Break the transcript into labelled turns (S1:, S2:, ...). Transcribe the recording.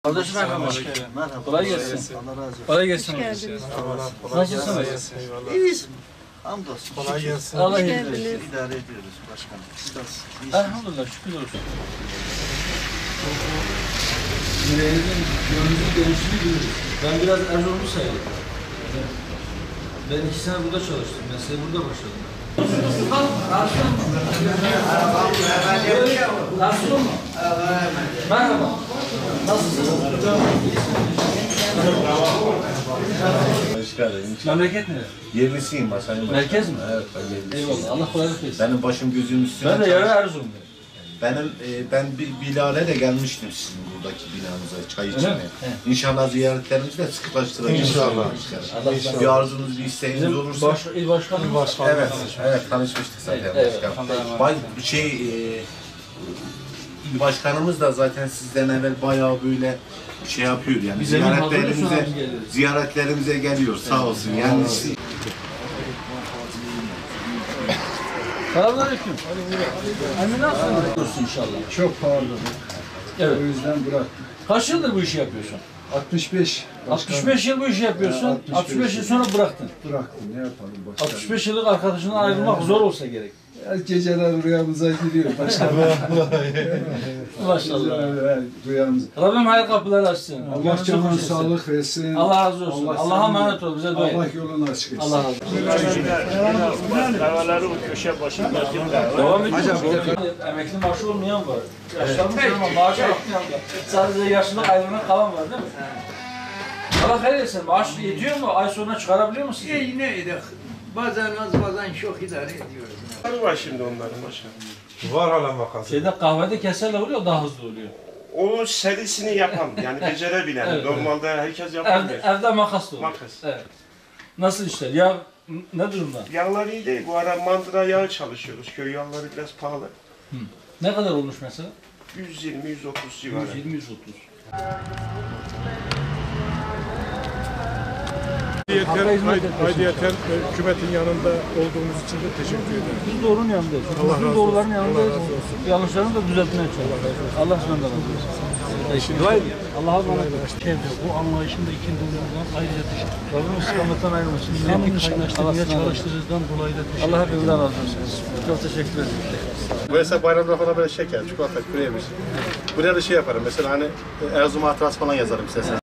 S1: Kardeşim merhaba.
S2: Merhaba.
S1: Kolay gelsin.
S2: Allah razı olsun.
S1: Kolay gelsin. Nasılsınız?
S2: İyiyiz. Hamdolsun.
S3: Kolay
S2: Şükür.
S3: gelsin.
S1: Allah
S2: İdare
S1: iyilik versin.
S2: ediyoruz başkanım. Siz nasılsınız? İyisiniz.
S1: Elhamdülillah şükür olsun. Yüreğinizin, gönlünüzün gelişini görüyoruz. Ben biraz Erzurumlu sayılırım. Ben 2 sene burada çalıştım. Mesleği burada başladım. Nasılsın mı? Merhaba. Nasılsınız?
S4: Hoş geldin.
S1: Memleket ne?
S4: Yerlisiyim Masayım.
S1: Merkez mi?
S4: Evet, ben yerlisiyim.
S1: Eyvallah. Allah kolaylık versin.
S4: Benim başım gözüm üstüne.
S1: Ben de yarı Erzurum'dayım.
S4: Ben Bilal'e de gelmiştim sizin buradaki binanıza çay
S1: Öyle
S4: içmeye.
S1: mi? He.
S4: İnşallah ziyaretlerimizi de sıklaştıracağız.
S3: İnşallah.
S4: Bir arzunuz, bir isteğiniz olursa.
S1: İl başkanı mı?
S4: Evet, tanışmıştık zaten
S1: Evet,
S4: başkanım.
S1: evet.
S4: İl başkanımız da zaten sizden evvel bayağı böyle şey yapıyor yani
S1: Biz emin hazırlık sunarız, geliyoruz.
S4: ziyaretlerimize geliyor sağ olsun. Yani
S1: Selamünaleyküm. Emin nasılsın inşallah?
S3: Çok pahalı.
S1: Evet.
S3: O yüzden bıraktım.
S1: Kaç yıldır bu işi yapıyorsun?
S3: 65.
S1: 65 yıl bu işi yapıyorsun. 65 yıl sonra bıraktın.
S3: Bıraktım. Ne yapalım başkanım?
S1: 65 yıllık arkadaşından ayrılmak zor olsa gerek.
S3: Ya geceler rüyamıza giriyor başkanım.
S1: Maşallah.
S3: Geceler rüyamıza.
S1: Rabbim hayır kapıları açsın.
S3: Allah
S1: Gönlünüzü
S3: canına
S1: hoş etsin.
S3: sağlık versin.
S1: Allah razı olsun. Allah'a
S3: seni-
S1: emanet ol. Bize dua et.
S3: Allah yolunu açık etsin.
S1: Allah razı olsun.
S5: Kahveleri o köşe başında.
S1: Devam ediyor. Emekli maaşı olmayan var. Yaşlanmış ama maaşı atmayan var. Sadece yaşlılık aylığına kalan var değil mi? Allah hayır etsin. Maaş yetiyor mu? Ay sonuna çıkarabiliyor musun?
S5: Yine edek. Bazen az bazen çok idare ediyoruz.
S6: Var şimdi onların maşallah.
S3: Var hala makası.
S1: Şeyde kahvede keserle oluyor daha hızlı oluyor.
S6: O serisini yapan yani becerebilen.
S1: Evet,
S6: Normalde herkes yapamıyor.
S1: Evde makas da olur.
S6: Makas.
S1: Evet. Nasıl işler? Ya ne durumda?
S6: Yağlar iyi değil. Bu ara mandıra yağı çalışıyoruz. Köy yağları biraz pahalı.
S1: Ne kadar olmuş mesela?
S6: 120-130 civarı.
S1: 120-130.
S7: Ayrıyeten hükümetin yanında olduğumuz için de teşekkür ederim.
S1: Biz doğrunun yanındayız.
S7: Allah razı olsun.
S1: Doğruların yanındayız.
S7: Allah razı olsun.
S1: Yanlışlarını da düzeltmeye çalışıyoruz. Allah sizden de razı olsun. Allah'a emanet olun.
S8: Bu anlayışında ikinci olduğundan ayrıca teşekkür ederim.
S1: Rabbim istikametten ayırmasın.
S8: Milletin kaynaştırmaya çalıştığınızdan dolayı da teşekkür ederim.
S1: Allah hepimizden razı olsun. Çok teşekkür ederim.
S7: Mesela bayramda falan böyle şeker, çikolata, kuru yemiş. Buraya da şey yaparım mesela hani Erzurum hatırası falan yazarım size.